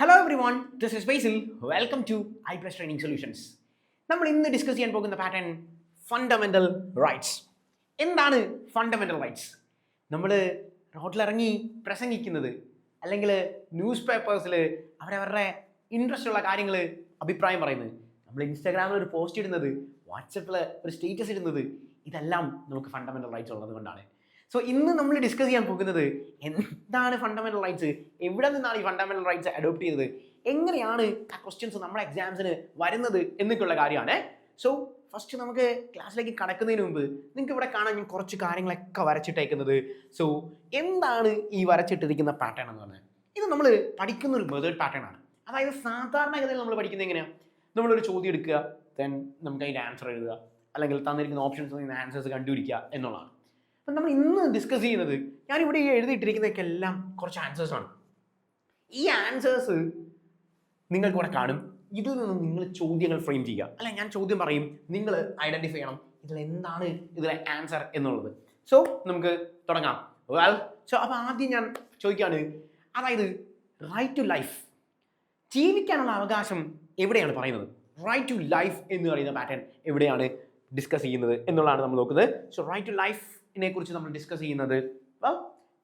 Hello everyone, this is Basil. Welcome to I plus training solutions. നമ്മൾ ഇന്ന് discuss ചെയ്യാൻ പോകുന്ന pattern fundamental rights. എന്താണ് fundamental rights? നമ്മൾ റോഡിലിറങ്ങി പ്രസംഗിക്കുന്നത്, അല്ലെങ്കിൽ ന്യൂസ് പേപ്പേഴ്സിൽ അവരവരുടെ ഇൻട്രസ്റ്റ് ഉള്ള കാര്യങ്ങൾ അഭിപ്രായം പറയുന്നത്, നമ്മൾ ഇൻസ്റ്റാഗ്രാമിൽ ഒരു പോസ്റ്റ് ഇടുന്നത്, വാട്സപ്പിൽ ഒരു സ്റ്റേറ്റസ് ഇടുന്നത്, ഇതെല്ലാം നമുക്ക് ഫണ്ടമെൻ്റൽ റൈറ്റ്സ് ഉള്ളത് കൊണ്ടാണ്. സോ ഇന്ന് നമ്മൾ ഡിസ്കസ് ചെയ്യാൻ പോകുന്നത് എന്താണ് ഫണ്ടമെൻ്റൽ റൈറ്റ്സ്, എവിടെ നിന്നാണ് ഈ ഫണ്ടമെൻ്റൽ റൈറ്റ്സ് അഡോപ്റ്റ് ചെയ്തത്, എങ്ങനെയാണ് ആ ക്വസ്റ്റ്യൻസ് നമ്മുടെ എക്സാംസിന് വരുന്നത് എന്നൊക്കെയുള്ള കാര്യമാണ്. സോ ഫസ്റ്റ് നമുക്ക് ക്ലാസ്സിലേക്ക് കടക്കുന്നതിന് മുമ്പ് നിങ്ങൾക്ക് ഇവിടെ കാണാൻ ഞാൻ കുറച്ച് കാര്യങ്ങളൊക്കെ വരച്ചിട്ടേക്കുന്നത്. സോ എന്താണ് ഈ വരച്ചിട്ടിരിക്കുന്ന പാറ്റേൺ എന്ന് പറഞ്ഞാൽ, ഇത് നമ്മൾ പഠിക്കുന്ന ഒരു മെത്തേഡ് പാറ്റേൺ ആണ്. അതായത് സാധാരണഗതിയിൽ നമ്മൾ പഠിക്കുന്നത് എങ്ങനെയാണ്, നമ്മളൊരു ചോദ്യം എടുക്കുക, ദെൻ നമുക്ക് അതിൻ്റെ ആൻസർ എഴുതുക, അല്ലെങ്കിൽ തന്നിരിക്കുന്ന ഓപ്ഷൻസ് നിന്ന് ആൻസേഴ്സ് കണ്ടുപിടിക്കുക എന്നുള്ളതാണ്. അപ്പം നമ്മൾ ഇന്ന് ഡിസ്കസ് ചെയ്യുന്നത്, ഞാനിവിടെ എഴുതിയിട്ടിരിക്കുന്നതൊക്കെ എല്ലാം കുറച്ച് ആൻസേഴ്സാണ്. ഈ ആൻസേഴ്സ് നിങ്ങൾക്ക് ഇവിടെ കാണും. ഇതിൽ നിന്ന് നിങ്ങൾ ചോദ്യങ്ങൾ ഫ്രെയിം ചെയ്യുക, അല്ല ഞാൻ ചോദ്യം പറയും, നിങ്ങൾ ഐഡൻറ്റിഫൈ ചെയ്യണം ഇതിൽ എന്താണ് ഇതിലെ ആൻസർ എന്നുള്ളത്. സോ നമുക്ക് തുടങ്ങാം. സോ അപ്പോൾ ആദ്യം ഞാൻ ചോദിക്കുകയാണ്, അതായത് റൈറ്റ് ടു ലൈഫ്, ജീവിക്കാനുള്ള അവകാശം എവിടെയാണ് പറയുന്നത്? റൈറ്റ് ടു ലൈഫ് എന്ന് പറയുന്ന പാറ്റേൺ എവിടെയാണ് ഡിസ്കസ് ചെയ്യുന്നത് എന്നുള്ളതാണ് നമ്മൾ നോക്കുന്നത്. സോ റൈറ്റ് ടു ലൈഫിനെ കുറിച്ച് നമ്മൾ ഡിസ്കസ് ചെയ്യുന്നത്,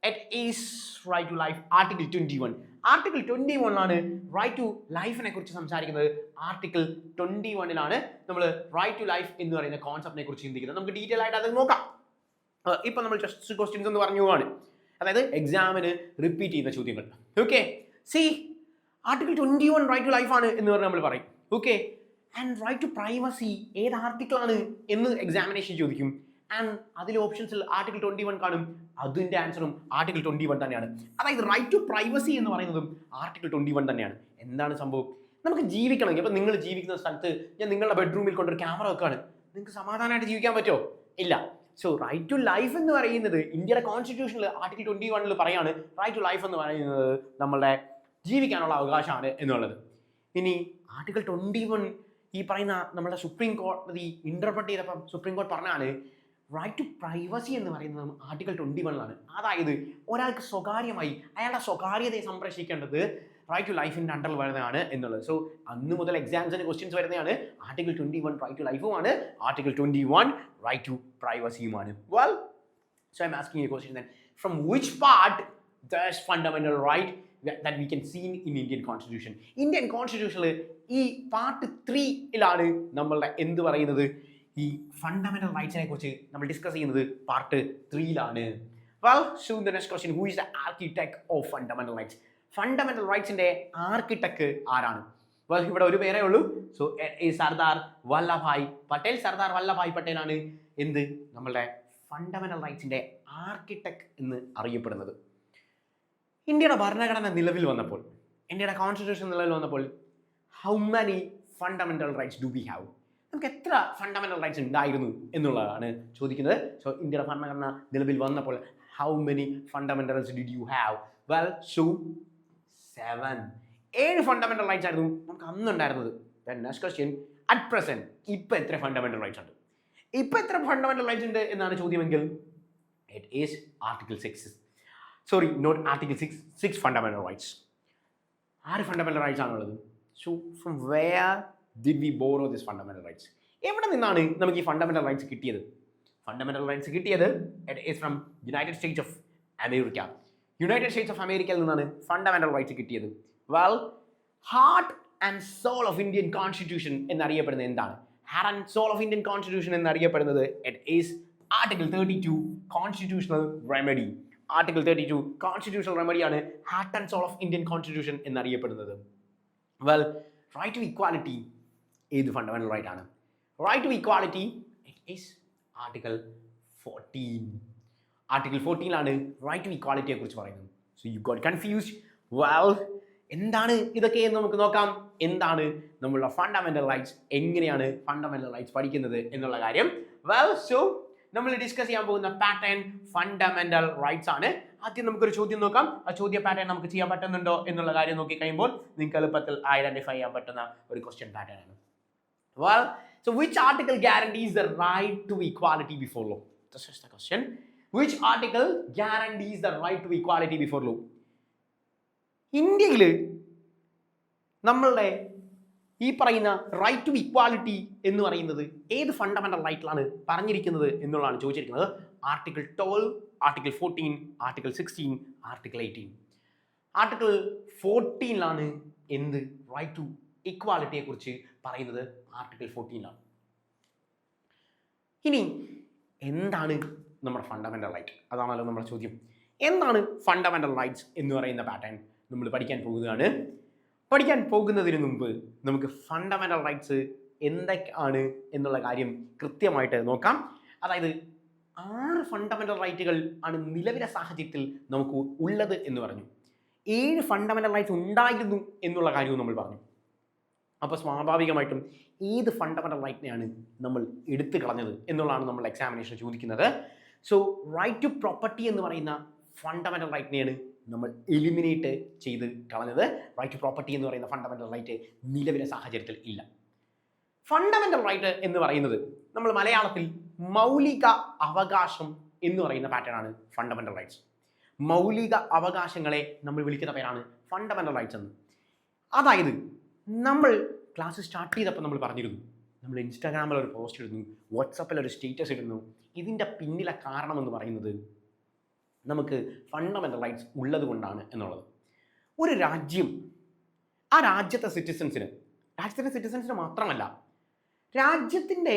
it is right to life article 21. Article 21 ആണ് റൈറ്റ് ടു ലൈഫിനെ കുറിച്ച് സംസാരിക്കുന്നത്. ആർട്ടിക്കിൾ 21 നമ്മൾ റൈറ്റ് ടു ലൈഫ് എന്ന് പറയുന്ന കോൺസെപ്റ്റിനെ കുറിച്ച് ചിന്തിക്കുന്നത്. നമുക്ക് ഡീറ്റെയിൽ ആയിട്ട് അത് നോക്കാം. ഇപ്പം നമ്മൾ ജസ്റ്റ് ക്വസ്റ്റ്യൻസ് എന്ന് പറഞ്ഞു പോവാണ്, അതായത് എക്സാമിന് റിപ്പീറ്റ് ചെയ്യുന്ന ചോദ്യങ്ങൾ. Okay, see article 21 right to life ആണ് എന്ന് പറഞ്ഞാൽ നമ്മൾ പറയും. Okay, and right to privacy ഏത് ആർട്ടിക്കിളാണ് എന്ന് എക്സാമിനേഷൻ ചോദിക്കും. ആൻഡ് അതിൽ ഓപ്ഷൻസിൽ ആർട്ടിക്കിൾ 21 കാണും, അതിൻ്റെ ആൻസറും ആർട്ടിക്കിൾ 21 തന്നെയാണ്. അതായത് റൈറ്റ് ടു പ്രൈവസി എന്ന് പറയുന്നതും ആർട്ടിക്കിൾ 21 തന്നെയാണ്. എന്താണ് സംഭവം? നമുക്ക് ജീവിക്കണമെങ്കിൽ, അപ്പം നിങ്ങൾ ജീവിക്കുന്ന സ്ഥലത്ത് ഞാൻ നിങ്ങളുടെ ബെഡ്റൂമിൽ കൊണ്ടൊരു ക്യാമറ വെക്കാണ്, നിങ്ങൾക്ക് സമാധാനമായിട്ട് ജീവിക്കാൻ പറ്റുമോ? ഇല്ല. സോ റൈറ്റ് ടു ലൈഫ് എന്ന് പറയുന്നത് ഇന്ത്യയുടെ കോൺസ്റ്റിറ്റ്യൂഷനിൽ ആർട്ടിക്കിൾ 21 പറയാണ് റൈറ്റ് ടു ലൈഫ് എന്ന് പറയുന്നത് നമ്മളുടെ ജീവിക്കാനുള്ള അവകാശമാണ് എന്നുള്ളത്. ഇനി ആർട്ടിക്കിൾ 21 ഈ പറയുന്ന നമ്മുടെ സുപ്രീം കോടതി ഇന്റർപ്രറ്റ് ചെയ്തപ്പം സുപ്രീം കോടതി പറഞ്ഞാണ് റൈറ്റ് ടു പ്രൈവസി എന്ന് പറയുന്നത് ആർട്ടിക്കിൾ 21 അതായത് ഒരാൾക്ക് സ്വകാര്യമായി അയാളുടെ സ്വകാര്യതയെ സംരക്ഷിക്കേണ്ടത് റൈറ്റ് ടു ലൈഫിൻ്റെ അണ്ടറിൽ വരുന്നതാണ് എന്നുള്ളത്. സോ അന്ന് മുതൽ എക്സാംസിന് ക്വസ്റ്റ്യൻസ് വരുന്നതാണ് ആർട്ടിക്കിൾ 21 റൈറ്റ് ടു ലൈഫുമാണ്, ആർട്ടിക്കിൾ 21 റൈറ്റ് ടു പ്രൈവസിയുമാണ്. Well, so I'm asking you question, from which part this fundamental right that we can see in Indian Constitution? Indian കോൺസ്റ്റിറ്റ്യൂഷനിൽ ഈ പാർട്ട് 3 നമ്മളുടെ എന്ത് പറയുന്നത്, ഈ ഫണ്ടമെന്റൽ റൈറ്റ്സിനെ കുറിച്ച് നമ്മൾ ഡിസ്കസ് ചെയ്യുന്നത് part 3. Well, so the next question, who is the architect of fundamental rights? Fundamental റൈറ്റ്സിന്റെ ആർക്കിടെക്ട് ആരാണ്? വെൽ, ഇവിടെ ഒരു പേരേ ഉള്ളൂ. സോ സർദാർ വല്ലഭായ് പട്ടേൽ. സർദാർ വല്ലഭായ് പട്ടേലാണ് എന്ത് നമ്മളുടെ ഫണ്ടമെന്റൽ റൈറ്റ്സിന്റെ ആർക്കിടെക്ട് എന്ന് അറിയപ്പെടുന്നത്. ഇന്ത്യയുടെ ഭരണഘടന നിലവിൽ വന്നപ്പോൾ, ഇന്ത്യയുടെ കോൺസ്റ്റിറ്റ്യൂഷൻ നിലവിൽ വന്നപ്പോൾ, how many fundamental rights do we have? നമുക്ക് എത്ര ഫണ്ടമെന്റൽ റൈറ്റ്സ് ഉണ്ടായിരുന്നു എന്നുള്ളതാണ് ചോദിക്കുന്നത്. സോ ഇന്ത്യയുടെ ഭരണഘടന നിലവിൽ വന്നപ്പോൾ how many fundamentals did you have? Well, so 7 fundamental rights ആയിരുന്നു നമുക്ക് അന്നുണ്ടായിരുന്നത്. നെക്സ്റ്റ് ക്വസ്റ്റ്യൻ, അറ്റ് പ്രസന്റ് ഇപ്പം എത്ര ഫണ്ടമെന്റൽ റൈറ്റ്സ് ഉണ്ട്? ഇപ്പം എത്ര ഫണ്ടമെന്റൽ റൈറ്റ്സ് ഉണ്ട് എന്നാണ് ചോദ്യമെങ്കിൽ, it is article 6. Sorry, not article 6 fundamental rights. 6 fundamental rights ആണുള്ളത്. So from where did we borrow this fundamental rights? എവിടെ നിന്നാണ് നമുക്ക് ഈ ഫണ്ടമെന്റൽ റൈറ്റ്സ് കിട്ടിയത്? ഫണ്ടമെന്റൽ റൈറ്റ്സ് കിട്ടിയത് it is from United States of America. United States of അമേരിക്കയിൽ നിന്നാണ് fundamental rights കിട്ടിയത്. Well, heart and soul of Indian constitution എന്നറിയപ്പെടുന്നത് എന്താണ്? Heart and soul of Indian constitution എന്നറിയപ്പെടുന്നത് it is article 32 constitutional remedy. Article 32 constitutional റെമഡിയാണ് heart and soul of Indian constitution എന്നറിയപ്പെടുന്നത്. Well, right to equality ഏത് fundamental right ആണ്? Right to equality it is article 14. Article 14 right to ഇക്വാലിറ്റിയെ കുറിച്ച് പറയുന്നത്. So you got confused. Well, എന്താണ് ഇതൊക്കെ എന്ന് നമുക്ക് നോക്കാം. എന്താണ് നമ്മളുടെ ഫണ്ടമെന്റൽ റൈറ്റ്സ്, എങ്ങനെയാണ് ഫണ്ടമെന്റൽ റൈറ്റ്സ് പഠിക്കുന്നത് എന്നുള്ള കാര്യം. വെൽ, സോ നമ്മൾ ഡിസ്കസ് ചെയ്യാൻ പോകുന്ന പാറ്റേൺ ഫണ്ടമെന്റൽ റൈറ്റ്സ് ആണ്. ആദ്യം നമുക്കൊരു ചോദ്യം നോക്കാം. ആ ചോദ്യ പാറ്റേൺ നമുക്ക് ചെയ്യാൻ പറ്റുന്നുണ്ടോ എന്നുള്ള കാര്യം നോക്കി കഴിയുമ്പോൾ നിങ്ങൾക്ക് എളുപ്പത്തിൽ ഐഡന്റിഫൈ ചെയ്യാൻ പറ്റുന്ന ഒരു ക്വസ്റ്റ്യൻ പാറ്റേൺ ആണ്. Well, so which article guarantees the right to equality before law? This is the question. Which article guarantees the right to equality before law? ഇന്ത്യയിൽ നമ്മളുടെ ഈ പറയുന്ന റൈറ്റ് ടു ഇക്വാലിറ്റി എന്ന് പറയുന്നത് ഏത് ഫണ്ടമെന്റൽ റൈറ്റിലാണ് പറഞ്ഞിരിക്കുന്നത് എന്നുള്ളതാണ് ചോദിച്ചിരിക്കുന്നത്. Article 12, article 14, article 16, article 18. Article 14ലാണ് എന്ത് റൈറ്റ് ടു ഇക്വാലിറ്റിയെ കുറിച്ച് പറയുന്നത്. ആർട്ടിക്കിൾ 14ലാണ്. ഇനി എന്താണ് നമ്മുടെ ഫണ്ടമെന്റൽ റൈറ്റ്? അതാണല്ലോ നമ്മുടെ ചോദ്യം. എന്താണ് ഫണ്ടമെന്റൽ റൈറ്റ്സ് എന്ന് പറയുന്ന പാറ്റേൺ നമ്മൾ പഠിക്കാൻ പോകുകയാണ്. പഠിക്കാൻ പോകുന്നതിന് മുമ്പ് നമുക്ക് ഫണ്ടമെന്റൽ റൈറ്റ്സ് എന്തൊക്കെയാണ് എന്നുള്ള കാര്യം കൃത്യമായിട്ട് നോക്കാം. അതായത് 6 ഫണ്ടമെന്റൽ റൈറ്റുകൾ ആണ് നിലവിലെ സാഹചര്യത്തിൽ നമുക്ക് ഉള്ളത് എന്ന് പറഞ്ഞു. 7 ഫണ്ടമെന്റൽ റൈറ്റ്സ് ഉണ്ടായിരുന്നു എന്നുള്ള കാര്യവും നമ്മൾ പറഞ്ഞു. അപ്പോൾ സ്വാഭാവികമായിട്ടും ഏത് ഫണ്ടമെന്റൽ റൈറ്റിനെയാണ് നമ്മൾ എടുത്തു കളഞ്ഞത് എന്നുള്ളതാണ് നമ്മൾ എക്സാമിനേഷൻ ചോദിക്കുന്നത്. സോ റൈറ്റ് ടു പ്രോപ്പർട്ടി എന്ന് പറയുന്ന ഫണ്ടമെന്റൽ റൈറ്റിനെയാണ് നമ്മൾ എലിമിനേറ്റ് ചെയ്ത് കളഞ്ഞത്. റൈറ്റ് ടു പ്രോപ്പർട്ടി എന്ന് പറയുന്ന ഫണ്ടമെന്റൽ റൈറ്റ് നിലവിലെ സാഹചര്യത്തിൽ ഇല്ല. ഫണ്ടമെന്റൽ റൈറ്റ് എന്ന് പറയുന്നത് നമ്മൾ മലയാളത്തിൽ മൗലിക അവകാശം എന്ന് പറയുന്ന പാറ്റേൺ ആണ് ഫണ്ടമെന്റൽ റൈറ്റ്സ്. മൗലിക അവകാശങ്ങളെ നമ്മൾ വിളിക്കുന്ന പേരാണ് ഫണ്ടമെന്റൽ റൈറ്റ്സ് എന്ന്. അതായത് നമ്മൾ ക്ലാസ് സ്റ്റാർട്ട് ചെയ്തപ്പോൾ നമ്മൾ പറഞ്ഞിരുന്നു, നമ്മൾ ഇൻസ്റ്റാഗ്രാമിൽ ഒരു പോസ്റ്റ് ഇടുന്നു, വാട്സപ്പിൽ ഒരു സ്റ്റേറ്റസ് ഇടുന്നു. ഇതിൻ്റെ പിന്നിലെ കാരണം എന്ന് പറയുന്നത് നമുക്ക് ഫണ്ടമെന്റൽ റൈറ്റ്സ് ഉള്ളത് കൊണ്ടാണ് എന്നുള്ളത്. ഒരു രാജ്യം ആ രാജ്യത്തെ സിറ്റിസൻസിന് മാത്രമല്ല, രാജ്യത്തിൻ്റെ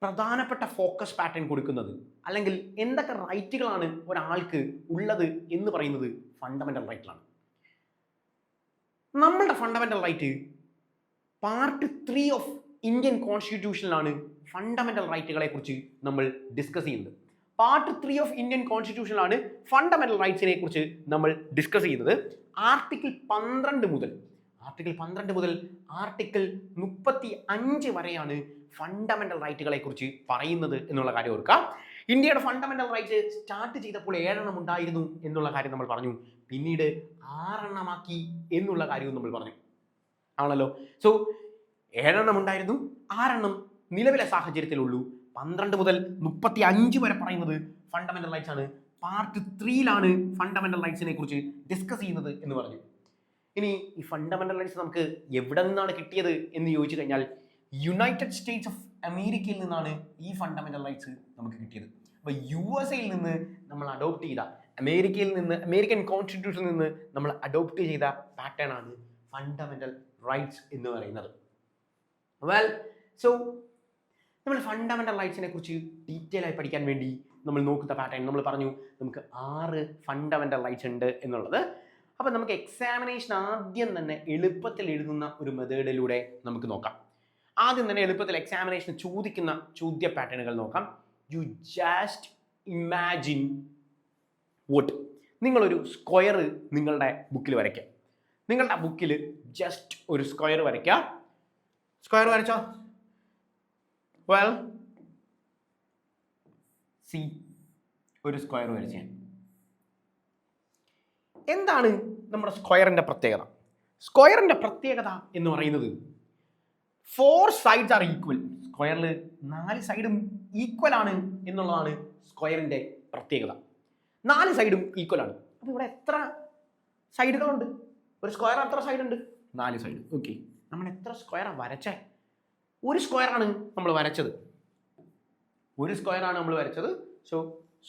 പ്രധാനപ്പെട്ട ഫോക്കസ് പാറ്റേൺ കൊടുക്കുന്നത് അല്ലെങ്കിൽ എന്തൊക്കെ റൈറ്റുകളാണ് ഒരാൾക്ക് ഉള്ളത് എന്ന് പറയുന്നത് ഫണ്ടമെന്റൽ റൈറ്റിലാണ്. നമ്മളുടെ fundamental right part 3 of Indian കോൺസ്റ്റിറ്റ്യൂഷനിലാണ് ഫണ്ടമെന്റൽ റൈറ്റുകളെ കുറിച്ച് നമ്മൾ ഡിസ്കസ് ചെയ്യുന്നത്. പാർട്ട് 3 ഓഫ് ഇന്ത്യൻ കോൺസ്റ്റിറ്റ്യൂഷനിലാണ് ഫണ്ടമെന്റൽ റൈറ്റ്സിനെ കുറിച്ച് നമ്മൾ ഡിസ്കസ് ചെയ്യുന്നത്. ആർട്ടിക്കിൾ 12 മുതൽ ആർട്ടിക്കിൾ 35 വരെയാണ് ഫണ്ടമെന്റൽ റൈറ്റുകളെ കുറിച്ച് പറയുന്നത് എന്നുള്ള കാര്യം ഓർക്കുക. ഇന്ത്യയുടെ ഫണ്ടമെന്റൽ റൈറ്റ്സ് സ്റ്റാർട്ട് ചെയ്തപ്പോൾ 7 ഉണ്ടായിരുന്നു എന്നുള്ള കാര്യം നമ്മൾ പറഞ്ഞു. പിന്നീട് 6 എന്നുള്ള കാര്യവും നമ്മൾ പറഞ്ഞു ആണല്ലോ. സോ 7 ഉണ്ടായിരുന്നു, 6 നിലവിലെ സാഹചര്യത്തിലുള്ളൂ. 12 മുതൽ 35 വരെ പറയുന്നത് ഫണ്ടമെന്റൽ റൈറ്റ്സ് ആണ്. പാർട്ട് 3ലാണ് ഫണ്ടമെന്റൽ റൈറ്റ്സിനെ കുറിച്ച് ഡിസ്കസ് ചെയ്യുന്നത് എന്ന് പറഞ്ഞു. ഇനി ഈ ഫണ്ടമെന്റൽ റൈറ്റ്സ് നമുക്ക് എവിടെ നിന്നാണ് കിട്ടിയത് എന്ന് ചോദിച്ചു കഴിഞ്ഞാൽ യുണൈറ്റഡ് സ്റ്റേറ്റ്സ് ഓഫ് അമേരിക്കയിൽ നിന്നാണ് ഈ ഫണ്ടമെന്റൽ റൈറ്റ്സ് നമുക്ക് കിട്ടിയത്. അപ്പോൾ USA നിന്ന് നമ്മൾ അഡോപ്റ്റ് ചെയ്ത അമേരിക്കൻ കോൺസ്റ്റിറ്റ്യൂഷനിൽ നിന്ന് നമ്മൾ അഡോപ്റ്റ് ചെയ്ത പാറ്റേൺ ആണ് ഫണ്ടമെന്റൽ റൈറ്റ്സ് എന്ന് പറയുന്നത്. വെൽ, സോ നമ്മൾ ഫണ്ടമെന്റൽ റൈറ്റ്സിനെ കുറിച്ച് ഡീറ്റെയിൽ ആയി പഠിക്കാൻ വേണ്ടി നമ്മൾ നോക്കുന്ന പാറ്റേൺ നമ്മൾ പറഞ്ഞു നമുക്ക് 6 ഫണ്ടമെന്റൽ റൈറ്റ്സ് ഉണ്ട് എന്നുള്ളത്. അപ്പം നമുക്ക് എക്സാമിനേഷൻ ആദ്യം തന്നെ എളുപ്പത്തിൽ എഴുതുന്ന ഒരു മെത്തേഡിലൂടെ നമുക്ക് നോക്കാം. ആദ്യം തന്നെ എളുപ്പത്തിൽ എക്സാമിനേഷൻ ചോദിക്കുന്ന ചോദ്യ പാറ്റേണുകൾ നോക്കാം. You just imagine vote. നിങ്ങളൊരു സ്ക്വയർ നിങ്ങളുടെ ബുക്കിൽ വരയ്ക്കുക. നിങ്ങളുടെ ബുക്കിൽ ജസ്റ്റ് ഒരു സ്ക്വയർ വരയ്ക്കുക. സ്ക്വയർ വരച്ചോ? വെൽ, സി ഒരു സ്ക്വയർ വരച്ച്. എന്താണ് നമ്മുടെ സ്ക്വയറിൻ്റെ പ്രത്യേകത? സ്ക്വയറിൻ്റെ പ്രത്യേകത എന്ന് പറയുന്നത് 4 sides ആർ ഈക്വൽ. സ്ക്വയറിൽ 4 സൈഡും ഈക്വൽ ആണ് എന്നുള്ളതാണ് സ്ക്വയറിൻ്റെ പ്രത്യേകത. 4 സൈഡും ഈക്വൽ ആണ്. അപ്പോൾ ഇവിടെ എത്ര സൈഡുകളുണ്ട്? ഒരു സ്ക്വയർ എത്ര സൈഡ് ഉണ്ട്? 4 സൈഡ്. ഓക്കെ, നമ്മൾ എത്ര സ്ക്വയറാണ് വരച്ചേ? ഒരു സ്ക്വയറാണ് നമ്മൾ വരച്ചത്. സോ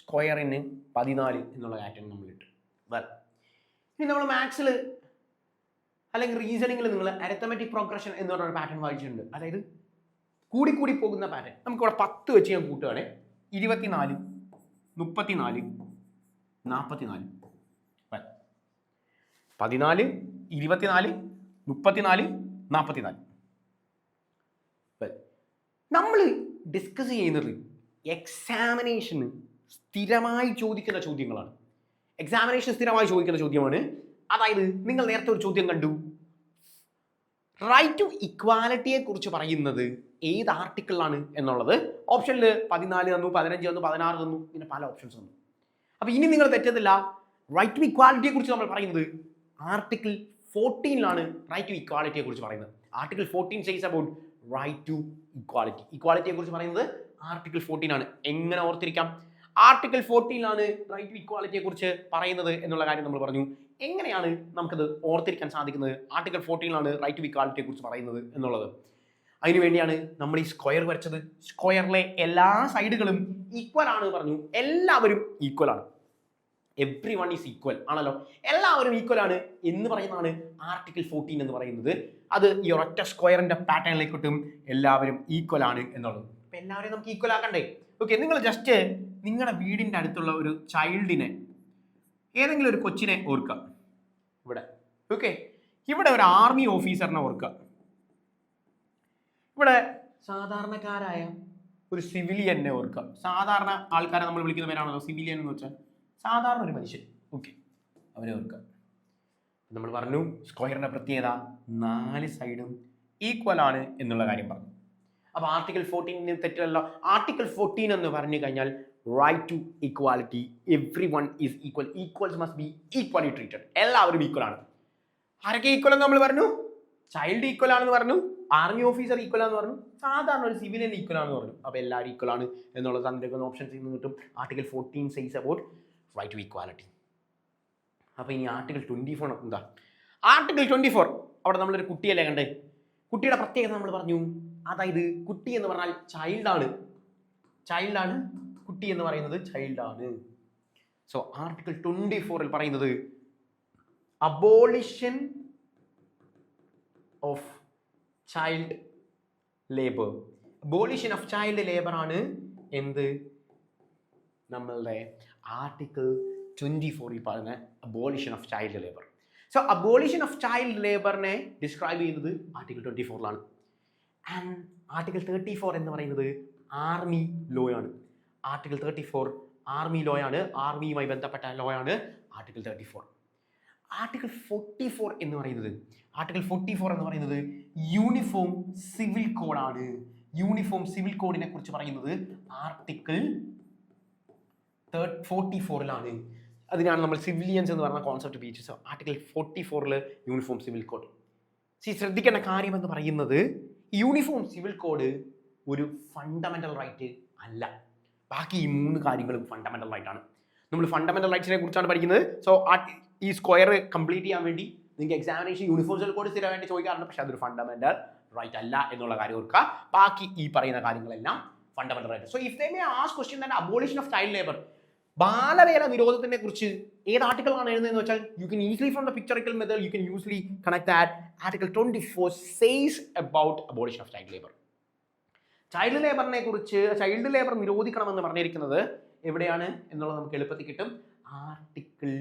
സ്ക്വയറിന് 14 എന്നുള്ള പാറ്റേൺ നമ്മൾ ഇട്ടു. വെൽ, ഇനി നമ്മൾ മാത്സിൽ അല്ലെങ്കിൽ റീസണിങ്ങിൽ നിങ്ങൾ അരിത്തമെറ്റിക് പ്രോഗ്രഷൻ എന്ന് പറഞ്ഞ പാറ്റേൺ വായിച്ചിട്ടുണ്ട്. അതായത് കൂടി പോകുന്ന പാറ്റേൺ. നമുക്കിവിടെ 10 വെച്ച് ഞാൻ കൂട്ടുകയാണ്. 24, 34, 44. 14, 24, 34, 44. നമ്മൾ ഡിസ്കസ് ചെയ്യുന്നത് എക്സാമിനേഷന് സ്ഥിരമായി ചോദിക്കുന്ന ചോദ്യങ്ങളാണ്. ചോദ്യമാണ്. അതായത് നിങ്ങൾ നേരത്തെ ഒരു ചോദ്യം കണ്ടു, റൈറ്റ് ടു ഇക്വാലിറ്റിയെ കുറിച്ച് പറയുന്നത് ഏത് ആർട്ടിക്കിളാണ് എന്നുള്ളത്. ഓപ്ഷനിൽ 14 തന്നു, 15 തന്നു, 16 തന്നു, ഇങ്ങനെ പല ഓപ്ഷൻസ് തന്നു. അപ്പോൾ ഇനി നിങ്ങൾ തെറ്റത്തില്ല, റൈറ്റ് ടു ഇക്വാലിറ്റിയെ കുറിച്ച് നമ്മൾ പറയുന്നത് ആർട്ടിക്കിൾ 14ലാണ് റൈറ്റ് ടു ഇക്വാലിറ്റിയെ കുറിച്ച് പറയുന്നത്. Article 14 says about right to equality. ഇക്വാലിറ്റിയെ കുറിച്ച് പറയുന്നത് ആർട്ടിക്കിൾ 14 ആണ്. എങ്ങനെ ഓർത്തിരിക്കാം? ആർട്ടിക്കിൾ 14ലാണ് റൈറ്റ് ടു ഇക്വാലിറ്റിയെ കുറിച്ച് പറയുന്നത് എന്നുള്ള കാര്യം നമ്മൾ പറഞ്ഞു. എങ്ങനെയാണ് നമുക്കത് ഓർത്തിരിക്കാൻ സാധിക്കുന്നത്? ആർട്ടിക്കിൾ 14 റൈറ്റ് ടു ഇക്വാലിറ്റിയെ കുറിച്ച് പറയുന്നത് എന്നുള്ളത്. അതിനുവേണ്ടിയാണ് നമ്മൾ ഈ സ്ക്വയർ വരച്ചത്. സ്ക്വയറിലെ എല്ലാ സൈഡുകളും ഈക്വൽ ആണ് പറഞ്ഞു. എല്ലാവരും ഈക്വൽ ആണ്. എവ്രി വൺ ഈസ് ഈക്വൽ ആണല്ലോ. എല്ലാവരും ഈക്വൽ ആണ് എന്ന് പറയുന്നതാണ് ആർട്ടിക്കിൾ 14 എന്ന് പറയുന്നത്. അത് ഈ ഒരൊറ്റ സ്ക്വയറിന്റെ പാറ്റേണിലേക്ക് കിട്ടും എല്ലാവരും ഈക്വൽ ആണ് എന്നുള്ളത്. അപ്പൊ എല്ലാവരെയും നമുക്ക് ഈക്വൽ ആക്കണ്ടേ? ഓക്കെ, നിങ്ങൾ ജസ്റ്റ് നിങ്ങളുടെ വീടിന്റെ അടുത്തുള്ള ഒരു ചൈൽഡിനെ, ഏതെങ്കിലും ഒരു കൊച്ചിനെ ഓർക്കുക ഇവിടെ. ഓക്കെ, ഇവിടെ ഒരു ആർമി ഓഫീസറിനെ ഓർക്കുക. ഇവിടെ സാധാരണക്കാരായ ഒരു സിവിലിയനെ ഓർക്കുക. സാധാരണ ആൾക്കാരെ നമ്മൾ വിളിക്കുന്ന പേരാണല്ലോ സിവിലിയൻ എന്ന് വെച്ചാൽ സാധാരണ ഒരു മനുഷ്യൻ. ഓക്കെ, അവരെ ഓർക്കുക. നമ്മൾ പറഞ്ഞു സ്ക്വയറിന്റെ പ്രത്യേകത 4 സൈഡും ഈക്വൽ ആണ് എന്നുള്ള കാര്യം പറഞ്ഞു. അപ്പോൾ ആർട്ടിക്കിൾ 14 തെറ്റല്ലോ. ആർട്ടിക്കിൾ 14 എന്ന് പറഞ്ഞു കഴിഞ്ഞാൽ right to equality. Everyone is equal. Equals must be equally treated. എല്ലാവരും ഈക്വൽ ആണ്. ആരൊക്കെ ഈക്വൽ എന്ന് നമ്മൾ പറഞ്ഞു? ചൈൽഡ് ഈക്വൽ ആണെന്ന് പറഞ്ഞു, ആർമി ഓഫീസർ ഈക്വൽ ആണെന്ന് പറഞ്ഞു, സാധാരണ ഒരു സിവിലിയൻ ഈക്വൽ ആണെന്ന് പറഞ്ഞു. അപ്പോൾ എല്ലാവരും ഈക്വൽ ആണ് എന്നുള്ളത് തന്നിരിക്കുന്ന ഓപ്ഷൻസ് നിന്ന് കിട്ടും. Article 14 says about right to equality. അപ്പോൾ ഇനി ആർട്ടിക്കിൾ 24 എന്താ? ആർട്ടിക്കിൾ 24 അവിടെ നമ്മളൊരു കുട്ടിയല്ലേ കണ്ടേ? കുട്ടിയുടെ പ്രത്യേകത നമ്മൾ പറഞ്ഞു. അതായത് കുട്ടി എന്ന് പറഞ്ഞാൽ ചൈൽഡാണ്. ചൈൽഡാണ് കുട്ടി എന്ന് പറയുന്നത്, ചൈൽഡാണ്. സോ ആർട്ടിക്കിൾ 24 പറയുന്നത് abolition of child labour. Abolition of child labour ആണ് എന്ത്? നമ്മളുടെ ആർട്ടിക്കിൾ 24 പറയുന്ന abolition of child labour. So abolition of child ലേബറിനെ ഡിസ്ക്രൈബ് ചെയ്യുന്നത് ആർട്ടിക്കിൾ 24 ആൻഡ് ആർട്ടിക്കിൾ 34 എന്ന് പറയുന്നത് ആർമി ലോ ആണ്. ആർട്ടിക്കിൾ 34 ആർമി ലോ ആണ്. ആർമിയുമായി ബന്ധപ്പെട്ട ലോ ആണ് ആർട്ടിക്കിൾ 34. ആർട്ടിക്കിൾ 44 എന്ന് പറയുന്നത് യൂണിഫോം സിവിൽ കോഡാണ്. യൂണിഫോം സിവിൽ കോഡിനെ കുറിച്ച് പറയുന്നത് ആർട്ടിക്കിൾ 44 അതിനാണ് നമ്മൾ സിവിലിയൻസ് എന്ന് പറഞ്ഞ കോൺസെപ്റ്റ് ഉപയോഗിച്ചത്. Article 44 uniform civil code. ശ്രദ്ധിക്കേണ്ട കാര്യം എന്ന് പറയുന്നത് യൂണിഫോം സിവിൽ കോഡ് ഒരു ഫണ്ടമെന്റൽ റൈറ്റ് അല്ല. ബാക്കി ഈ 3 കാര്യങ്ങളും ഫണ്ടമെന്റൽ റൈറ്റ് ആണ്. നമ്മൾ ഫണ്ടമെന്റൽ റൈറ്റ്സിനെ കുറിച്ചാണ് പഠിക്കുന്നത്. സോ ഈ സ്ക്വയർ കംപ്ലീറ്റ് ചെയ്യാൻ വേണ്ടി നിങ്ങൾക്ക് എക്സാമിനേഷൻ യൂണിഫോം സിവിൽ കോഡ് സ്ഥിരം വേണ്ടി ചോദിക്കാറുണ്ട്. പക്ഷെ അതൊരു ഫണ്ടമെന്റൽ റൈറ്റ് അല്ല എന്നുള്ള കാര്യം ഓർക്കുക. ബാക്കി ഈ പറയുന്ന കാര്യങ്ങളെല്ലാം fundamental right. So if they may ask question that abolition of child labour, ബാലവേല നിരോധനത്തിനെ കുറിച്ച് ഏത് ആർട്ടിക്കിൾ ആണ് എഴുതുന്നതെന്ന് വെച്ചാൽ you can easily from the pictorial method you can usually connect that article 24 says about abolition of child labour. Child ലേബറിനെ കുറിച്ച്, child labour നിരോധിക്കണമെന്ന് പറഞ്ഞിരിക്കുന്നത് എവിടെയാണ് എന്നുള്ളത് നമുക്ക് എളുപ്പത്തിൽ കിട്ടും. ആർട്ടിക്കിൾ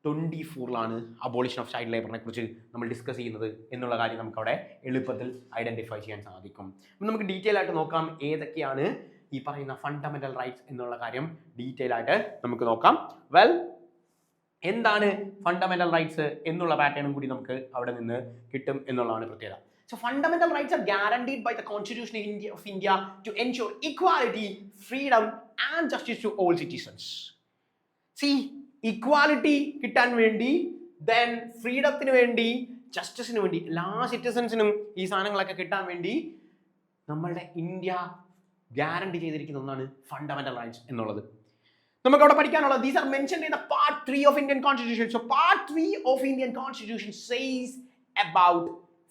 24 അബോളിഷൻ ഓഫ് ചൈൽഡ് ലേബറിനെ കുറിച്ച് നമ്മൾ ഡിസ്കസ് ചെയ്യുന്നത് എന്നുള്ള കാര്യം നമുക്ക് അവിടെ എളുപ്പത്തിൽ ഐഡന്റിഫൈ ചെയ്യാൻ സാധിക്കും. അപ്പം നമുക്ക് ഡീറ്റെയിൽ ആയിട്ട് നോക്കാം ഏതൊക്കെയാണ് ഈ പറയുന്ന ഫണ്ടമെന്റൽ റൈറ്റ്സ് എന്നുള്ള കാര്യം ഡീറ്റെയിൽ ആയിട്ട് നമുക്ക് നോക്കാം. വെൽ, എന്താണ് ഫണ്ടമെന്റൽ റൈറ്റ്സ് എന്നുള്ള പാറ്റേണും കൂടി നമുക്ക് അവിടെ നിന്ന് കിട്ടും എന്നുള്ളതാണ് പ്രത്യേകത. So fundamental rights are guaranteed by the Constitution of India to ensure equality, freedom and justice to all citizens. See, equality കിട്ടാൻ വേണ്ടി, then ഫ്രീഡത്തിന് വേണ്ടി, ജസ്റ്റിസിന് വേണ്ടി, എല്ലാ സിറ്റിസൺസിനും ഈ സാധനങ്ങളൊക്കെ കിട്ടാൻ വേണ്ടി നമ്മളുടെ ഇന്ത്യ ഗ്യാരണ്ടി ചെയ്തിരിക്കുന്ന ഒന്നാണ് ഫണ്ടമെന്റൽ റൈറ്റ്സ് എന്നുള്ളത്. നമുക്ക് അവിടെ പഠിക്കാനുള്ളത് these are mentioned in the part 3 of Indian Constitution. So part 3 of Indian Constitution says about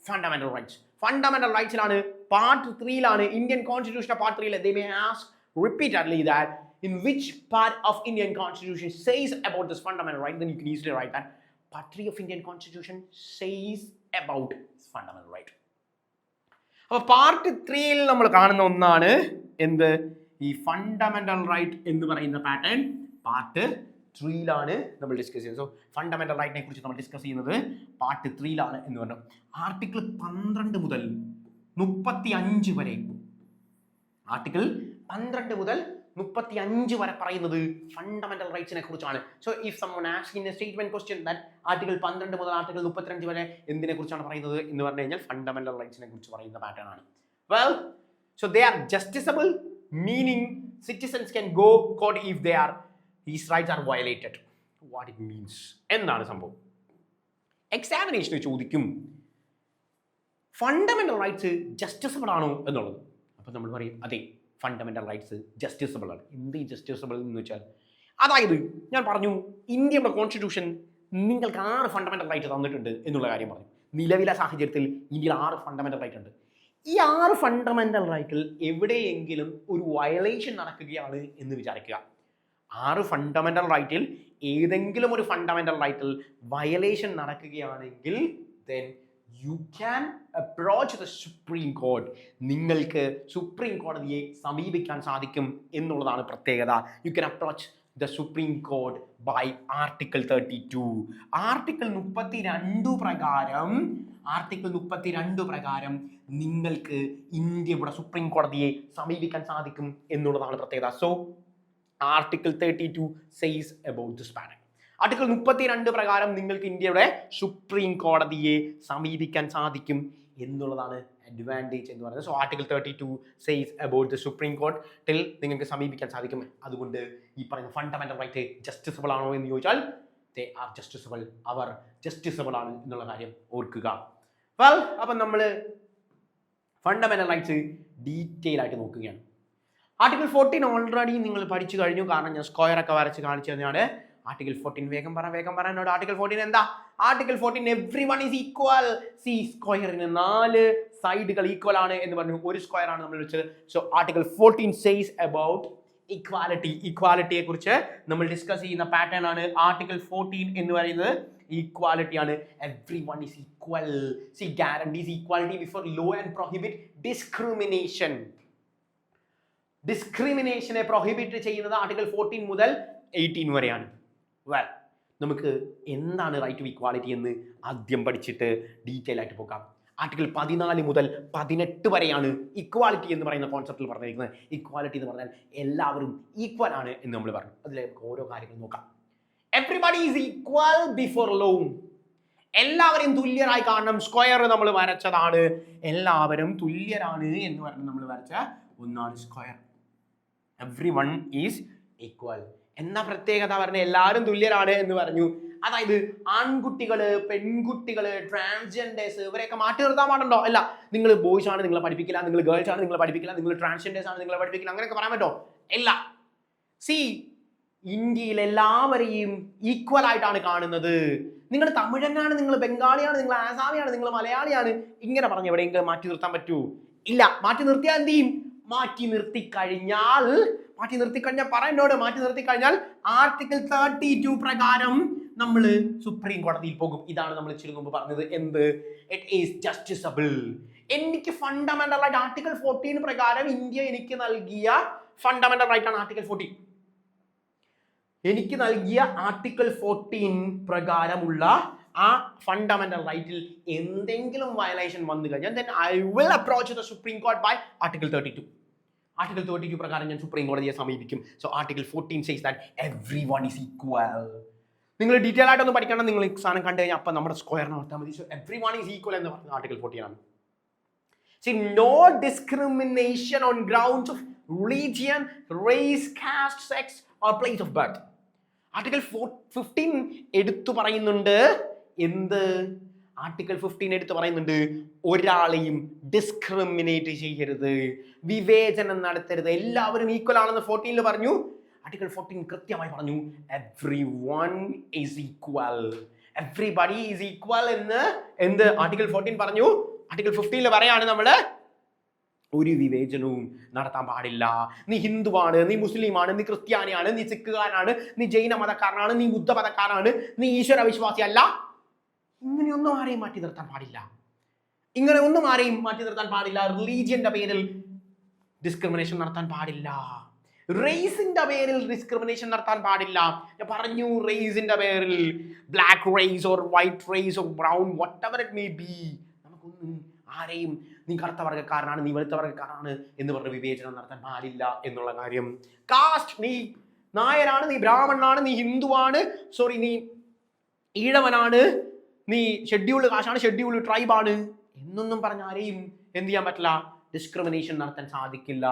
fundamental rights. Fundamental rights ലാണ് part 3 Indian Constitution part 3 they may ask repeatedly that in which part of Indian Constitution says about this fundamental right, then you can easily write that part 3 of Indian Constitution says about this fundamental right. അപ്പോൾ part 3 നമ്മൾ കാണുന്ന ഒന്നാണ് എന്ത്? ഈ fundamental right എന്ന് പറയുന്ന pattern part 3 നമ്മൾ discuss ചെയ്യുന്നത്. സോ ഫണ്ടമെന്റൽ റൈറ്റിനെ കുറിച്ച് നമ്മൾ ഡിസ്കസ് ചെയ്യുന്നത് പാർട്ട് 3 എന്ന് പറഞ്ഞു. ആർട്ടിക്കിൾ 12 മുതൽ 35 വരെ, ആർട്ടിക്കിൾ 12 മുതൽ 35 വരെ പറയുന്നത് ഫണ്ടമെന്റൽ റൈറ്റ്സിനെ കുറിച്ചാണ്. So if someone asks in a statement question that article 12 മുതൽ ആർട്ടിക്കിൾ 35 വരെ എന്തിനെ കുറിച്ചാണ് പറയുന്നത് എന്ന് പറഞ്ഞു കഴിഞ്ഞാൽ ഫണ്ടമെന്റൽ റൈറ്റ്സിനെ കുറിച്ച് പറയുന്ന പാറ്റേൺ ആണ്. Well, so they are justiciable, meaning citizens can go court if these rights are violated. What it means എന്താണ് സംഭവം? എക്സാമിനേഷന് ചോദിക്കും ഫണ്ടമെന്റൽ റൈറ്റ്സ് ജസ്റ്റിസബിൾ ആണോ എന്നുള്ളത്. അപ്പം നമ്മൾ പറയും അതെ, ഫണ്ടമെന്റൽ റൈറ്റ്സ് ജസ്റ്റിസബിൾ ആണ്. എന്ത് ജസ്റ്റിസബിൾ എന്ന് വെച്ചാൽ, അതായത് ഞാൻ പറഞ്ഞു ഇന്ത്യയുടെ കോൺസ്റ്റിറ്റ്യൂഷൻ നിങ്ങൾക്ക് 6 ഫണ്ടമെന്റൽ റൈറ്റ് തന്നിട്ടുണ്ട് എന്നുള്ള കാര്യം പറഞ്ഞു. നിലവിലെ സാഹചര്യത്തിൽ ഇന്ത്യയിൽ 6 ഫണ്ടമെന്റൽ റൈറ്റ് ഉണ്ട്. ഈ 6 ഫണ്ടമെന്റൽ റൈറ്റിൽ എവിടെയെങ്കിലും ഒരു വയലേഷൻ നടക്കുകയാണ് എന്ന് വിചാരിക്കുക. 6 ഫണ്ടമെന്റൽ റൈറ്റിൽ ഏതെങ്കിലും ഒരു ഫണ്ടമെന്റൽ റൈറ്റിൽ വയലേഷൻ നടക്കുകയാണെങ്കിൽ then you can approach the Supreme Court. നിങ്ങൾക്ക് സുപ്രീം കോടതിയെ സമീപിക്കാൻ സാധിക്കും എന്നുള്ളതാണ് പ്രത്യേകത. You can approach the Supreme Court by Article 32. Article 32 പ്രകാരം നിങ്ങൾക്ക് ഇന്ത്യയുടെ സുപ്രീം കോടതിയെ സമീപിക്കാൻ സാധിക്കും എന്നുള്ളതാണ് പ്രത്യേകത. So Article 32 says about this matter. Article 32 പ്രകാരം നിങ്ങൾക്ക് ഇന്ത്യയുടെ സുപ്രീം കോടതിയെ സമീപിക്കാൻ സാധിക്കും എന്നുള്ളതാണ് അഡ്വാൻറ്റേജ് എന്ന് പറയുന്നത്. So article 32 says about the Supreme Court till നിങ്ങൾക്ക് സമീപിക്കാൻ സാധിക്കും. അതുകൊണ്ട് ഈ പറയുന്ന ഫണ്ടമെന്റൽ റൈറ്റ് ജസ്റ്റിസബിൾ ആണോ എന്ന് ചോദിച്ചാൽ they are justiciable. അവർ ജസ്റ്റിസബിൾ ആണ് എന്നുള്ള കാര്യം ഓർക്കുക. വെൽ, അപ്പം നമ്മൾ ഫണ്ടമെന്റൽ റൈറ്റ്സ് ഡീറ്റെയിൽ ആയിട്ട് നോക്കുകയാണ്. ആർട്ടിക്കിൾ 14 ഓൾറെഡി നിങ്ങൾ പഠിച്ചു കഴിഞ്ഞു, കാരണം ഞാൻ സ്ക്വയർ ഒക്കെ വരച്ച് കാണിച്ചു തന്നെയാണ്. ആർട്ടിക്കിൾ 14 വേഗം പറയാനോട്. ആർട്ടിക്കിൾ 14 എന്താ? Article 14 every one is equal. C സ്ക്വയറിന് 4 സൈഡുകൾ ഈക്വൽ ആണ് എന്ന് പറഞ്ഞു. ഒരു സ്ക്വയർ ആണ് നമ്മൾ വെച്ചത്. So article 14 says about equality. ഇക്വാലിറ്റിയെ കുറിച്ച് നമ്മൾ ഡിസ്കസ് ചെയ്യുന്ന പാറ്റേൺ ആണ് ആർട്ടിക്കിൾ 14 എന്ന് പറയുന്നത്. ഈക്വാലിറ്റി ആണ്. Everyone is equal. See guarantees equality before law and prohibit discrimination. ഡിസ്ക്രിമിനേഷനെ പ്രൊഹിബിറ്റ് ചെയ്യുന്നത് ആർട്ടിക്കിൾ 14 മുതൽ 18 വരെയാണ്. വെൽ, നമുക്ക് എന്താണ് റൈറ്റ് ടു ഇക്വാലിറ്റി എന്ന് ആദ്യം പഠിച്ചിട്ട് ഡീറ്റെയിൽ ആയിട്ട് പോകാം. ആർട്ടിക്കിൾ 14 മുതൽ 18 വരെയാണ് ഇക്വാലിറ്റി എന്ന് പറയുന്ന കോൺസെപ്റ്റിൽ പറഞ്ഞിരിക്കുന്നത്. ഇക്വാലിറ്റി എന്ന് പറഞ്ഞാൽ എല്ലാവരും ഈക്വൽ ആണ് എന്ന് നമ്മൾ പറഞ്ഞു. അതിലെ ഓരോ കാര്യങ്ങൾ നോക്കാം. Everybody is equal before law. എല്ലാവരെയും തുല്യരായി കാണണം. സ്ക്വയർ നമ്മൾ വരച്ചതാണ്. എല്ലാവരും തുല്യരാണ് എന്ന് പറഞ്ഞ് നമ്മൾ വരച്ച ഒന്നാണ് square. Every one is equal എന്ന പ്രത്യേകത പറഞ്ഞ എല്ലാവരും തുല്യരാണ് എന്ന് പറഞ്ഞു. അതായത് ആൺകുട്ടികള്, പെൺകുട്ടികള്, ട്രാൻസ്ജെൻഡേഴ്സ് ഇവരെയൊക്കെ മാറ്റി നിർത്താൻ പാടുണ്ടോ? അല്ല. നിങ്ങൾ ബോയ്സ് ആണ് നിങ്ങളെ പഠിപ്പിക്കില്ല, നിങ്ങൾ ഗേൾസ് ആണ് നിങ്ങളെ പഠിപ്പിക്കില്ല, നിങ്ങൾ ട്രാൻസ്ജെൻഡേഴ്സ് ആണ് നിങ്ങളെ പഠിപ്പിക്കില്ല, അങ്ങനെയൊക്കെ പറയാൻ പറ്റോ? ഇല്ല. സി ഇന്ത്യയിൽ എല്ലാവരെയും ഈക്വൽ ആയിട്ടാണ് കാണുന്നത്. നിങ്ങൾ തമിഴനാണ്, നിങ്ങൾ ബംഗാളിയാണ്, നിങ്ങൾ ആസാമിയാണ്, നിങ്ങൾ മലയാളിയാണ്, ഇങ്ങനെ പറഞ്ഞ് എവിടെയെങ്കിലും മാറ്റി നിർത്താൻ പറ്റൂ? ഇല്ല. മാറ്റി നിർത്തിയാൽ എന്ത് ചെയ്യും? മാറ്റി നിർത്തിക്കഴിഞ്ഞാൽ ആർട്ടിക്കിൾ 32 പ്രകാരം നമ്മൾ സുപ്രീം കോടതിയിൽ പോകും. ഇതാണ് നമ്മൾ ഇച്ചിരി മുമ്പ് പറഞ്ഞത്. എന്ത്? It is justiciable. എനിക്ക് ഫണ്ടമെന്റൽ റൈറ്റ് ആർട്ടിക്കിൾ 14 പ്രകാരം ഇന്ത്യ എനിക്ക് നൽകിയ ഫണ്ടമെന്റൽ റൈറ്റ് ആണ് ആർട്ടിക്കിൾ 14. എനിക്ക് നൽകിയ ആർട്ടിക്കിൾ 14 പ്രകാരമുള്ള ആ ഫണ്ടമെന്റൽ റൈറ്റിൽ എന്തെങ്കിലും വയലേഷൻ വന്നു കഴിഞ്ഞാൽ then I will approach the Supreme Court by Article 32. Article 32 പ്രകാരം ഞാൻ സുപ്രീം കോടതിയെ സമീപിക്കും. So article 14 says that everyone is equal. നിങ്ങൾ ഡീറ്റെയിൽ ആയിട്ടൊന്നും പഠിക്കണം. നിങ്ങൾ സാധനം കണ്ടു കഴിഞ്ഞാൽ അപ്പം നമ്മുടെ സ്ക്വയറിനെ ഓർത്താൽ മതി. സോ everyone is equal എന്ന് പറയുന്നത് ആർട്ടിക്കിൾ 14 ആണ്. See, no discrimination on grounds of religion, race, caste, sex or place of birth. Article 15 എടുത്തു പറയുന്നുണ്ട്. എന്ത്? ആർട്ടിക്കിൾ 15 എടുത്തു പറയുന്നുണ്ട് ഒരാളെയും ഡിസ്ക്രിമിനേറ്റ് ചെയ്യരുത്, വിവേചനം നടത്തരുത്, എല്ലാവരും ഈക്വൽ ആണെന്ന് 14 പറഞ്ഞു. ആർട്ടിക്കിൾ 14 കൃത്യമായി പറഞ്ഞു everyone is equal. Everybody is equal എന്ന് എന്ത് ആർട്ടിക്കിൾ 14 പറഞ്ഞു. ആർട്ടിക്കിൾ 15 പറയാണ് നമ്മള് ഒരു വിവേചനവും നടത്താൻ പാടില്ല. നീ ഹിന്ദുവാണ്, നീ മുസ്ലിമാണ്, നീ ക്രിസ്ത്യാനിയാണ്, നീ സിഖുകാരനാണ്, നീ ജൈന മതക്കാരനാണ്, നീ ബുദ്ധ മതക്കാരനാണ്, നീ ഈശ്വര വിശ്വാസി അല്ല, ഇങ്ങനെയൊന്നും ആരെയും മാറ്റി നിർത്താൻ പാടില്ല. റിലീജിയന്റെ പേരിൽ ഡിസ്ക്രിമിനേഷൻ നടത്താൻ പാടില്ല. റേസിന്റെ പേരിൽ ഡിസ്ക്രിമിനേഷൻ നടത്താൻ പാടില്ല. ഞാൻ പറഞ്ഞു, റേസിന്റെ പേരിൽ black race or white race or brown whatever it may be, നമുക്കൊന്നും ആരെയും നീ കറുത്ത വർഗ്ഗക്കാരനാണ്, നീ വെളുത്ത വർഗ്ഗക്കാരനാണ് എന്ന് പറഞ്ഞ് വിവേചനം നടത്താൻ പാടില്ല എന്നുള്ള കാര്യം. കാസ്റ്റ്, നീ നായരാണ്, നീ ബ്രാഹ്മണനാണ്, നീ ഹിന്ദുവാണ്, സോറി നീ ഈഴവനാണ്, നീ ഷെഡ്യൂൾഡ് കാസ്റ്റാണ്, ഷെഡ്യൂൾഡ് ട്രൈബാണ് എന്നൊന്നും പറഞ്ഞ ആരെയും എന്ത് ചെയ്യാൻ പറ്റില്ല? ഡിസ്ക്രിമിനേഷൻ നടത്താൻ സാധിക്കില്ല.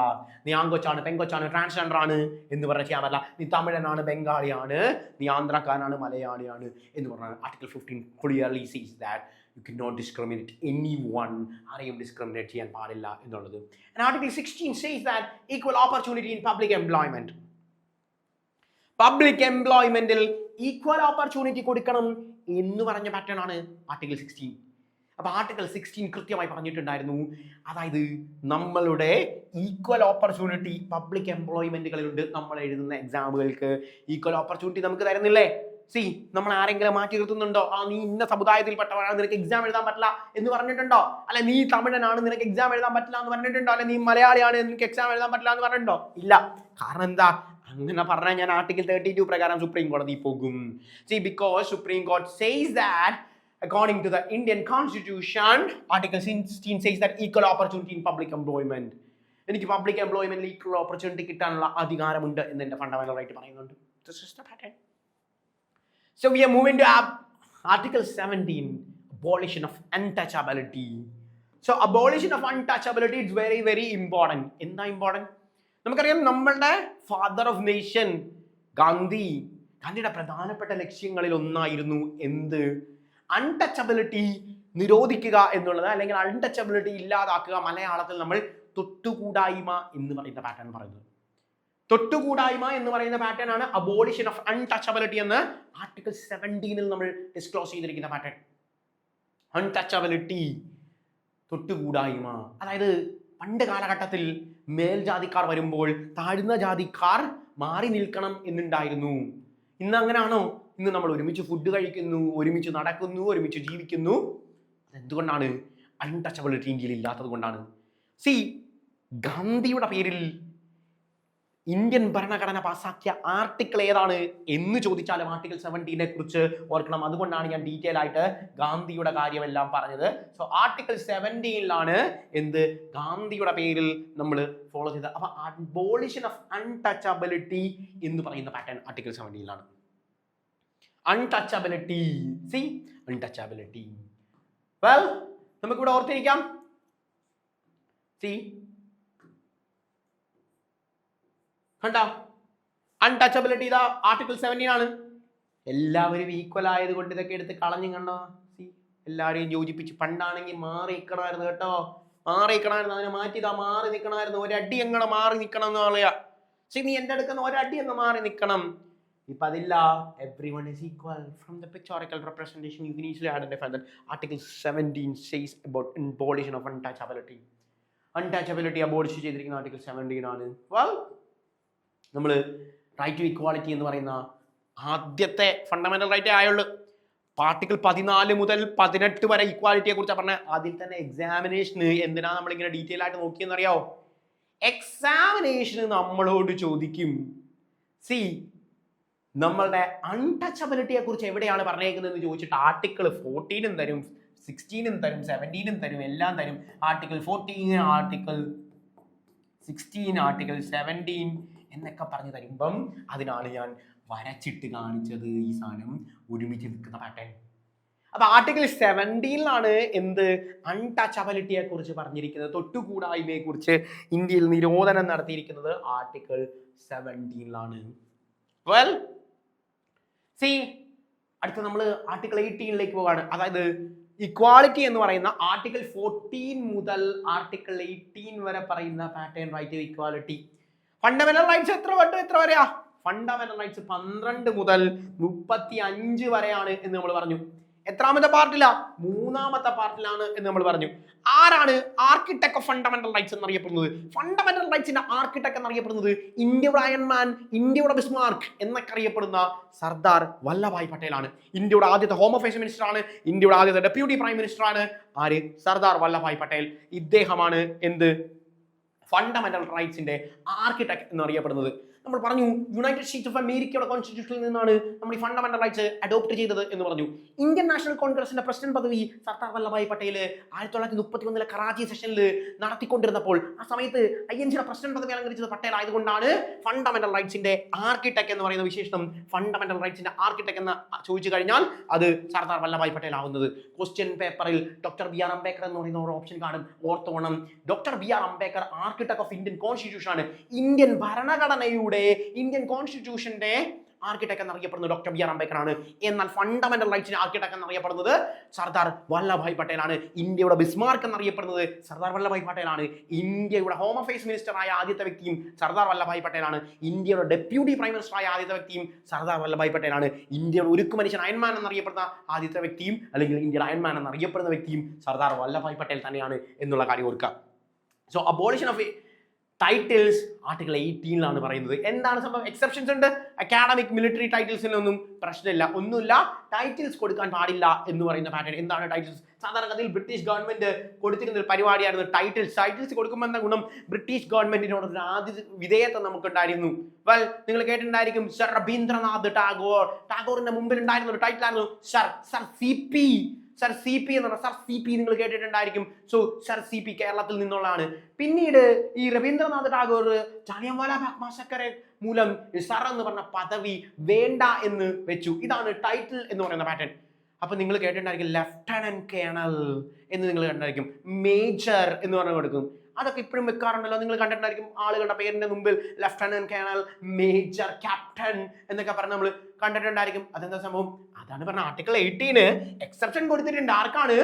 നീ ആങ്കൊച്ചാണ്, പെങ്കൊച്ചാണ്, ട്രാൻസ്ജെൻഡർ ആണ് എന്ന് പറഞ്ഞാൽ ചെയ്യാൻ പറ്റില്ല. നീ തമിഴനാണ്, ബംഗാളിയാണ്, നീ ആന്ധ്രാക്കാരനാണ്, മലയാളിയാണ് എന്ന് പറഞ്ഞാൽ article 15 clearly says that you can not discriminate anyone. ആരെയും ഡിസ്ക്രിമിനേറ്റ് ചെയ്യാൻ പാടില്ല എന്നുള്ളത്. And Article 16 says that equal opportunity in public employment. Public എംപ്ലോയ്മെന്റിൽ ഈക്വൽ ഓപ്പർച്യൂണിറ്റി കൊടുക്കണം എന്ന് പറഞ്ഞ പാറ്റേൺ ആണ് ആർട്ടിക്കിൾ 16. അപ്പൊ ആർട്ടിക്കിൾ 16 കൃത്യമായി പറഞ്ഞിട്ടുണ്ടായിരുന്നു, അതായത് നമ്മളുടെ ഈക്വൽ ഓപ്പർച്യൂണിറ്റി പബ്ലിക് എംപ്ലോയ്മെന്റുകളിലുണ്ട്. നമ്മൾ എഴുതുന്ന എക്സാമുകൾക്ക് ഈക്വൽ ഓപ്പർച്യൂണിറ്റി നമുക്ക് തരുന്നില്ലേ? സി, നമ്മൾ ആരെങ്കിലും മാറ്റി നിർത്തുന്നുണ്ടോ? നീ ഇന്ന സമുദായത്തിൽപ്പെട്ടവരാണ്, നിനക്ക് എക്സാം എഴുതാൻ പറ്റില്ല എന്ന് പറഞ്ഞിട്ടുണ്ടോ? അല്ലെ നീ തമിഴനാണ്, നിനക്ക് എക്സാം എഴുതാൻ പറ്റില്ല എന്ന് പറഞ്ഞിട്ടുണ്ടോ? അല്ലെ നീ മലയാളിയാണ്, നിനക്ക് എക്സാം എഴുതാൻ പറ്റില്ല എന്ന് പറഞ്ഞിട്ടുണ്ടോ? ഇല്ല. കാരണം എന്താ? അങ്ങനെ പറഞ്ഞാൽ ഞാൻ ആർട്ടിക്കിൾ 32 പ്രകാരം സുപ്രീം കോടതി പോകും. സി, ബിക്കോസ് സുപ്രീം കോടതി says that according to the Indian Constitution, Article 16 says that equal opportunity in public employment. എനിക്ക് പബ്ലിക് എംപ്ലോയ്മെന്റിൽ ഈക്വൽ ഓപ്പർച്യൂണിറ്റി കിട്ടാനുള്ള അധികാരമുണ്ട് എന്ന് എൻ്റെ ഫണ്ടമെന്റൽ റൈറ്റ് പറയുന്നുണ്ട്. This is the pattern. So we are moving to Article 17, abolition of untouchability. So abolition of untouchability is very very important. എന്താ important? നമുക്കറിയാം, നമ്മളുടെ ഫാദർ ഓഫ് നേഷൻ ഗാന്ധിയുടെ പ്രധാനപ്പെട്ട ലക്ഷ്യങ്ങളിൽ ഒന്നായിരുന്നു എന്ത്? അൺടച്ചബിലിറ്റി നിരോധിക്കുക എന്നുള്ളത്, അല്ലെങ്കിൽ അൺടച്ചബിലിറ്റി ഇല്ലാതാക്കുക. മലയാളത്തിൽ നമ്മൾ തൊട്ടുകൂടായ്മ എന്ന് പറയുന്ന പാറ്റേൺ പറയുന്നത്. തൊട്ടുകൂടായ്മ എന്ന് പറയുന്ന പാറ്റേൺ ആണ് അബോളിഷൻ ഓഫ് അൺടച്ചബിലിറ്റി എന്ന് ആർട്ടിക്കിൾ 17 നമ്മൾ ഡിസ്ക്ലോസ് ചെയ്തിരിക്കുന്ന പാറ്റേൺ. അൺടച്ചബിലിറ്റി, തൊട്ടുകൂടായ്മ. അതായത് പണ്ട് കാലഘട്ടത്തിൽ മേൽജാതിക്കാർ വരുമ്പോൾ താഴ്ന്ന ജാതിക്കാർ മാറി നിൽക്കണം എന്നുണ്ടായിരുന്നു. ഇന്ന് അങ്ങനെയാണോ? ഇന്ന് നമ്മൾ ഒരുമിച്ച് ഫുഡ് കഴിക്കുന്നു, ഒരുമിച്ച് നടക്കുന്നു, ഒരുമിച്ച് ജീവിക്കുന്നു. അതെന്തുകൊണ്ടാണ്? അൺടച്ചബിലിറ്റി ഇന്ത്യയിൽ ഇല്ലാത്തത് കൊണ്ടാണ്. സി, ഗാന്ധിയുടെ പേരിൽ ഇന്ത്യൻ ഭരണഘടന പാസാക്കിയ ആർട്ടിക്കിൾ ഏതാണ് എന്ന് ചോദിച്ചാലും ആർട്ടിക്കിൾ 17 കുറിച്ച് ഓർക്കണം. അതുകൊണ്ടാണ് ഞാൻ ഡീറ്റെയിൽ ആയിട്ട് ഗാന്ധിയുടെ കാര്യമെല്ലാം പറഞ്ഞത്. സോ ആർട്ടിക്കിൾ 17 എന്ത്? ഗാന്ധിയുടെ പേരിൽ നമ്മൾ ഫോളോ ചെയ്തത്. അപ്പൊ അബോളിഷൻ ഓഫ് അൺടച്ചബിലിറ്റി എന്ന് പറയുന്ന pattern article 17 untouchability. C, untouchability. Well, നമുക്കിവിടെ ഓർത്തിരിക്കാം. സി, കണ്ടോ? അൺടച്ചബിലിറ്റി ഇതാ ആർട്ടിക്കിൾ 17 എല്ലാവരും ഈക്വൽ ആയത് കൊണ്ട് ഇതൊക്കെ എടുത്ത് കളഞ്ഞു. കണ്ടോ? സി, എല്ലാവരെയും യോജിപ്പിച്ച്. പണ്ടാണെങ്കിൽ മാറി നിൽക്കണമായിരുന്നു കേട്ടോ, മാറി നിൽക്കണമായിരുന്നു. അതിനെ മാറ്റിയതാ, മാറി നിൽക്കണമായിരുന്നു. ഒരടി എങ്ങനെ മാറി നിൽക്കണം എന്ന് പറയാ. സി, നീ എൻ്റെ അടുക്കുന്ന ഒരടി അങ്ങ് മാറി നിൽക്കണം. ഇപ്പം അതില്ല. everyone is equal. From the pictorial representation you can easily identify that Article 17 says about abolition of untouchability. Untouchability abolish ചെയ്തിരിക്കുന്ന ആർട്ടിക്കിൾ 17 well, നമ്മൾ റൈറ്റ് ടു ഇക്വാളിറ്റി എന്ന് പറയുന്ന ആദ്യത്തെ ഫണ്ടമെന്റൽ റൈറ്റേ ആയുള്ളൂ. ആർട്ടിക്കിൾ 14 മുതൽ 18 വരെ ഇക്വാലിറ്റിയെ കുറിച്ചാണ് പറഞ്ഞത്. അതിൽ തന്നെ എക്സാമിനേഷന് എന്തിനാ നമ്മളിങ്ങനെ ഡീറ്റെയിൽ ആയിട്ട് നോക്കിയെന്നറിയാവോ? എക്സാമിനേഷന് നമ്മളോട് ചോദിക്കും, സി, നമ്മളുടെ അൺടച്ചബിലിറ്റിയെ കുറിച്ച് എവിടെയാണ് പറഞ്ഞേക്കുന്നതെന്ന് ചോദിച്ചിട്ട് ആർട്ടിക്കിൾ 14 തരും, 16 തരും, 17 തരും, എല്ലാം തരും. ആർട്ടിക്കിൾ 14, ആർട്ടിക്കിൾ 16, ആർട്ടിക്കിൾ 17 എന്നൊക്കെ പറഞ്ഞു തരുമ്പം അതിനാണ് ഞാൻ വരച്ചിട്ട് കാണിച്ചത് ഈ സാധനം ഒരുമിച്ച് നിൽക്കുന്ന പാറ്റേൺ. അപ്പൊ ആർട്ടിക്കിൾ 17 എന്ത്? അൺടച്ചബിലിറ്റിയെ കുറിച്ച് പറഞ്ഞിരിക്കുന്നത്, തൊട്ടുകൂടായ്മയെ കുറിച്ച് ഇന്ത്യയിൽ നിരോധനം നടത്തിയിരിക്കുന്നത് ആർട്ടിക്കിൾ 17 വെൽ, സി, അടുത്ത നമ്മൾ ആർട്ടിക്കിൾ 18 പോവാണ്. അതായത് ഇക്വാളിറ്റി എന്ന് പറയുന്ന ആർട്ടിക്കിൾ 14 മുതൽ ആർട്ടിക്കിൾ 18 വരെ പറയുന്ന pattern right to equality. Fundamental rights എത്ര വരെയാ? ഫണ്ടമെന്റൽ റൈറ്റ്സ് 12 മുതൽ 35 വരെയാണ് എന്ന് നമ്മൾ പറഞ്ഞു. എത്രാമത്തെ പാർട്ടില? 3ാമത്തെ പാർട്ടിലാണ് എന്ന് നമ്മൾ പറഞ്ഞു. ആരാണ് ആർക്കിടെക്ട് ഓഫ് ഫണ്ടമെന്റൽ റൈറ്റ്സ് എന്നറിയപ്പെടുന്നത്? ഫണ്ടമെന്റൽ റൈറ്റ്സിന്റെ ആർക്കിടെക്ട് എന്നറിയപ്പെടുന്നത് ഇന്ത്യയുടെ അയൺമാൻ, ഇന്ത്യയുടെ ബിസ്മാർക്ക് എന്നൊക്കെ അറിയപ്പെടുന്ന സർദാർ വല്ലഭായ് പട്ടേലാണ്. ഇന്ത്യയുടെ ആദ്യത്തെ ഹോം അഫയേഴ്സ് മിനിസ്റ്റർ ആണ്, ഇന്ത്യയുടെ ആദ്യത്തെ ഡെപ്യൂട്ടി പ്രൈം മിനിസ്റ്റർ ആണ്. ആര്? സർദാർ വല്ലഭായ് പട്ടേൽ. ഇദ്ദേഹമാണ് എന്ത്? ഫണ്ടമെന്റൽ റൈറ്റ്സിന്റെ ആർക്കിടെക്ട് എന്നറിയപ്പെടുന്നത്. നമ്മൾ പറഞ്ഞു യുണൈറ്റഡ് സ്റ്റേറ്റ്സ് ഓഫ് അമേരിക്കയുടെ കോൺസ്റ്റിറ്റ്യൂഷനിൽ നിന്നാണ് നമ്മൾ ഈ ഫണ്ടമെന്റൽ റൈറ്റ്സ് അഡോപ്റ്റ് ചെയ്തത് എന്ന് പറഞ്ഞു. ഇന്ത്യൻ നാഷണൽ കോൺഗ്രസിന്റെ പ്രസിഡന്റ് പദവി സർദാർ വല്ലഭായ് പട്ടേൽ 1931 കറാച്ചി സെഷനിൽ നടത്തിക്കൊണ്ടിരുന്നപ്പോൾ ആ സമയത്ത് INCയുടെ പ്രസിഡന്റ് പദവി അലങ്കരിച്ചത് പട്ടേൽ ആയതുകൊണ്ടാണ് ഫണ്ടമെന്റൽ റൈറ്റ്സിന്റെ ആർക്കിടെക്ട് എന്ന് പറയുന്ന വിശേഷണം ഫണ്ടമെന്റൽ റൈറ്റ്സിന്റെ ആർക്കിടെക്ട് എന്ന് ചോദിച്ചു കഴിഞ്ഞാൽ അത് സർദാർ വല്ലഭായ് പട്ടേൽ ആവുന്നത്. ക്വസ്റ്റ്യൻ പേപ്പറിൽ ഡോക്ടർ BR അംബേദ്കർ എന്ന് പറയുന്ന ഒരു ഓപ്ഷൻ കാണും, ഓർത്തോണം. Doctor BR Ambedkar architect of Indian constitution ആണ്. ഇന്ത്യൻ ഭരണഘടനയുടെ, ഇന്ത്യൻ കോൺസ്റ്റിറ്റ്യൂഷന്റെ ആർക്കിടെക്ട് എന്നറിയപ്പെടുന്നത് ഡോക്ടർ ബി ആർ അംബേദ്കർ ആണ്. എന്നാൽ ഫണ്ടമെന്റൽ റൈറ്റ്സിന് ആർക്കിടെക്ട് എന്നറിയപ്പെടുന്നത് സർദാർ വല്ലഭായ് പട്ടേലാണ്. ഇന്ത്യയുടെ ബിസ്മാർക്ക് എന്നറിയപ്പെടുന്നത് സർദാർ വല്ലഭായ് പട്ടേലാണ്. ഇന്ത്യയുടെ ഹോം അഫയേഴ്സ് മിനിസ്റ്ററായ ആദ്യത്തെ വ്യക്തിയും സർദാർ വല്ലഭായ് പട്ടേലാണ്. ഇന്ത്യയുടെ ഡെപ്യൂട്ടി പ്രൈം മിനിസ്റ്ററായ ആദ്യത്തെ വ്യക്തിയും സർദാർ വല്ലഭായ് പട്ടേലാണ്. ഇന്ത്യയുടെ ഉരുക്കു മനുഷ്യൻ അയൺമാൻ എന്നറിയപ്പെടുന്ന ആദ്യത്തെ വ്യക്തിയും അല്ലെങ്കിൽ ഇന്ത്യയുടെ അയൺമാൻ എന്നറിയപ്പെടുന്ന വ്യക്തിയും സർദാർ വല്ലഭായ് പട്ടേൽ തന്നെയാണ് എന്നുള്ള കാര്യം ഓർക്കുക. So abolition of titles article 18 പറയുന്നത്. എന്താണ് സംഭവം? എക്സെപ്ഷൻസ് ഉണ്ട്. അക്കാഡമിക് മിലിറ്ററി ടൈറ്റിൽസിനൊന്നും പ്രശ്നമില്ല, ഒന്നുമില്ല. ടൈറ്റിൽസ് കൊടുക്കാൻ പാടില്ല എന്ന് പറയുന്ന പാറ്റേൺ. എന്താണ് ടൈറ്റിൽസ്? സാധാരണഗതിയിൽ ബ്രിട്ടീഷ് ഗവൺമെന്റ് കൊടുത്തിരുന്ന ഒരു പരിപാടിയായിരുന്നു ടൈറ്റിൽസ് കൊടുക്കുമ്പോൾ എന്താ ഗുണം? ബ്രിട്ടീഷ് ഗവൺമെന്റിനോട് ഒരു ആദ്യ വിധേയത്വം നമുക്കുണ്ടായിരുന്നു. വെൽ, നിങ്ങൾ കേട്ടിട്ടുണ്ടായിരിക്കും സർ രവീന്ദ്രനാഥ് ടാഗോറിന്റെ മുമ്പിൽ ഉണ്ടായിരുന്ന ഒരു ടൈറ്റിൽ ആയിരുന്നു സർ സി പി എന്ന് പറഞ്ഞാൽ സർ സി പി നിങ്ങൾ കേട്ടിട്ടുണ്ടായിരിക്കും. സോ സർ സി പി കേരളത്തിൽ നിന്നുള്ളതാണ്. പിന്നീട് ഈ രവീന്ദ്രനാഥ് ടാഗോർ ജാലിയൻവാല ബാഗ് മാസക്കറെ മൂലം സർ എന്ന് പറഞ്ഞ പദവി വേണ്ട എന്ന് വെച്ചു. ഇതാണ് ടൈറ്റിൽ എന്ന് പറയുന്ന പാറ്റേൺ. അപ്പൊ നിങ്ങൾ കേട്ടിട്ടുണ്ടായിരിക്കും ലെഫ്റ്റനന്റ് കേണൽ എന്ന് നിങ്ങൾ കണ്ടിട്ടുണ്ടായിരിക്കും, മേജർ എന്ന് പറഞ്ഞു കൊടുക്കും. അതൊക്കെ ഇപ്പോഴും വെക്കാറുണ്ടല്ലോ. നിങ്ങൾ കണ്ടിട്ടുണ്ടായിരിക്കും ആളുകളുടെ പേരിന്റെ മുമ്പിൽ ലെഫ്റ്റനന്റ് കേണൽ, മേജർ, ക്യാപ്റ്റൻ എന്നൊക്കെ പറഞ്ഞ് നമ്മൾ കണ്ടിട്ടുണ്ടായിരിക്കും. അതെന്താ സംഭവം? അതാണ് പറഞ്ഞ ആർട്ടിക്കിൾ 18 എക്സെപ്ഷൻ കൊടുത്തിട്ടുണ്ട്. ആർക്കാണ്?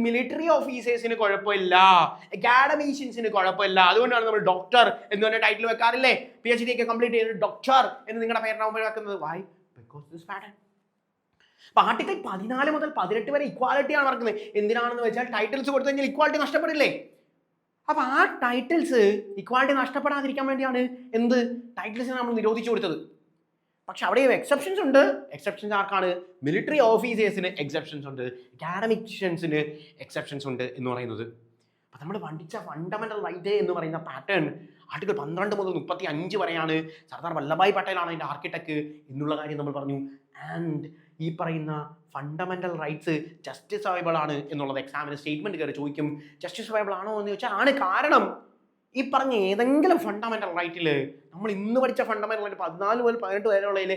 മിലിറ്ററി ഓഫീസേഴ്സിന് കുഴപ്പമില്ല, അക്കാഡമീഷ്യൻസിന് കുഴപ്പമില്ല. അതുകൊണ്ടാണ് നമ്മൾ ഡോക്ടർ എന്ന് പറഞ്ഞ ടൈറ്റിൽ വെക്കാറില്ലേ? PhD ഒക്കെ കംപ്ലീറ്റ് ചെയ്ത് ഡോക്ടർ എന്ന് നിങ്ങളുടെ പേരിനാകുമ്പോൾ വെക്കുന്നത്. വൈ? Because this pattern. അപ്പൊ ആർട്ടിക്കിൾ 14 മുതൽ 18 വരെ ഇക്വാലിറ്റി ആണ് നടക്കുന്നത്. എന്തിനാണെന്ന് വെച്ചാൽ ടൈറ്റിൽസ് കൊടുത്തു കഴിഞ്ഞാൽ ഇക്വാലിറ്റി നഷ്ടപ്പെടില്ലേ? അപ്പൊ ആ ടൈറ്റിൽസ് ഇക്വാലിറ്റി നഷ്ടപ്പെടാതിരിക്കാൻ വേണ്ടിയാണ് എന്ത് ടൈറ്റിൽസിനെ നമ്മൾ നിരോധിച്ചു കൊടുത്തത്. പക്ഷെ അവിടെയും എക്സെപ്ഷൻസ് ഉണ്ട്. എക്സെപ്ഷൻസ് ആർക്കാണ്? മിലിറ്ററി ഓഫീസേഴ്സിന് എക്സെപ്ഷൻസ് ഉണ്ട്, അക്കാഡമിഷ്യൻസിന് എക്സെപ്ഷൻസ് ഉണ്ട് എന്ന് പറയുന്നത്. അപ്പൊ നമ്മൾ പഠിച്ച ഫണ്ടമെന്റൽ റൈറ്റ് എന്ന് പറയുന്ന പാറ്റേൺ ആർട്ടിക്കിൾ 12 മുതൽ 35 വരെയാണ്. സർദാർ വല്ലഭായ് പട്ടേലാണ് അതിന്റെ ആർക്കിടെക്ട് എന്നുള്ള കാര്യം നമ്മൾ പറഞ്ഞു. ആൻഡ് ഈ പറയുന്ന ഫണ്ടമെന്റൽ റൈറ്റ്സ് ജസ്റ്റിഫയബിൾ ആണ് എന്നുള്ളത് എക്സാമിന് സ്റ്റേറ്റ്മെന്റ് കയറി ചോദിക്കും. ജസ്റ്റിഫയബിൾ ആണോ എന്ന് ചോദിച്ചാൽ ആണ്. കാരണം ഈ പറഞ്ഞ ഏതെങ്കിലും ഫണ്ടമെന്റൽ റൈറ്റിൽ നമ്മൾ ഇന്ന് പഠിച്ച ഫണ്ടമെന്റൽ റൈറ്റ് 14 മുതൽ 18 വരെയുള്ളതിൽ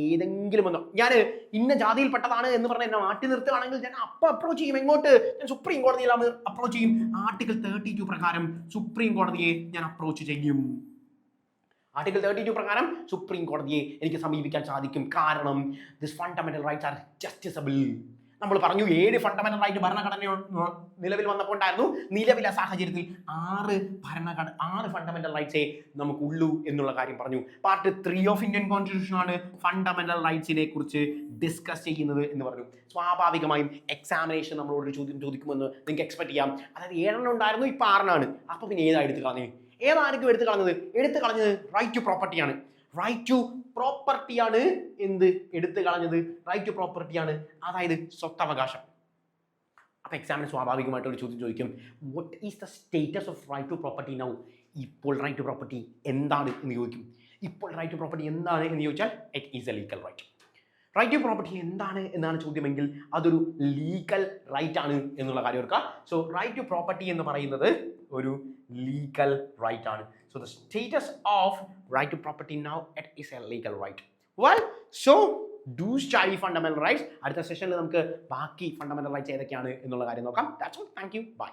ഏതെങ്കിലും ഒന്നോ ഞാൻ ഇന്ന ജാതിയിൽപ്പെട്ടതാണ് എന്ന് പറഞ്ഞ് എന്നെ മാറ്റി നിർത്തുകയാണെങ്കിൽ ഞാൻ അപ്രോച്ച് ചെയ്യും. എങ്ങോട്ട്? ഞാൻ സുപ്രീം കോടതിയിൽ അപ്രോച്ച് ചെയ്യും. ആർട്ടിക്കിൾ 32 പ്രകാരം സുപ്രീം കോടതിയെ ഞാൻ അപ്രോച്ച് ചെയ്യും. ആർട്ടിക്കിൾ 32 പ്രകാരം സുപ്രീം കോടതിയെ എനിക്ക് സമീപിക്കാൻ സാധിക്കും. കാരണം ദിസ് ഫണ്ടമെന്റൽ റൈറ്റ്സ് ആർ ജസ്റ്റിസബിൾ. നമ്മൾ പറഞ്ഞു 7 ഫണ്ടമെന്റൽ റൈറ്റ് ഭരണഘടന നിലവിൽ വന്നപ്പോൾ ഉണ്ടായിരുന്നു. നിലവിലെ സാഹചര്യത്തിൽ 6 ഫണ്ടമെന്റൽ റൈറ്റ്സേ നമുക്കുള്ളൂ എന്നുള്ള കാര്യം പറഞ്ഞു. പാർട്ട് 3 ഓഫ് ഇന്ത്യൻ കോൺസ്റ്റിറ്റ്യൂഷൻ ആണ് ഫണ്ടമെന്റൽ റൈറ്റ്സിനെ കുറിച്ച് ഡിസ്കസ് ചെയ്യുന്നത് എന്ന് പറഞ്ഞു. സ്വാഭാവികമായും എക്സാമിനേഷൻ നമ്മളോട് ചോദ്യം ചോദിക്കുമെന്ന് നിങ്ങൾക്ക് എക്സ്പെക്ട് ചെയ്യാം. അതായത് 7 ഉണ്ടായിരുന്നു, ഇപ്പൊ 6 അപ്പൊ പിന്നെ ഏതാ എടുത്ത് കളഞ്ഞത്? ഏതായിരിക്കും എടുത്തു കളഞ്ഞത്? റൈറ്റ് ടു പ്രോപ്പർട്ടിയാണ്. റൈറ്റ് ടു പ്രോപ്പർട്ടിയാണ് എന്ത് എടുത്തു കളഞ്ഞത്? റൈറ്റ് ടു പ്രോപ്പർട്ടിയാണ്, അതായത് സ്വത്തവകാശം. അപ്പൊ എക്സാമിന് സ്വാഭാവികമായിട്ട് ഒരു ചോദ്യം ചോദിക്കും, what is the status of right to property now? ഇപ്പോൾ റൈറ്റ് ടു പ്രോപ്പർട്ടി എന്താണ് എന്ന് ചോദിക്കും. ഇപ്പോൾ റൈറ്റ് ടു പ്രോപ്പർട്ടി എന്താണ് എന്ന് ചോദിച്ചാൽ it is a legal right. Right to property എന്താണ് എന്നാണ് ചോദ്യമെങ്കിൽ അതൊരു ലീഗൽ റൈറ്റ് ആണ് എന്നുള്ള കാര്യം ഓർക്കുക. സോ റൈറ്റ് ടു പ്രോപ്പർട്ടി എന്ന് പറയുന്നത് ഒരു ലീഗൽ റൈറ്റ് ആണ്. So the status of right to property now it is a legal right. Well, so do study fundamental rights. അടുത്ത സെഷനിൽ നമുക്ക് ബാക്കി ഫണ്ടമെന്റൽ റൈറ്റ്സ് ഏതൊക്കെയാണ് എന്നുള്ള കാര്യം നോക്കാം. That's all. Thank you. By.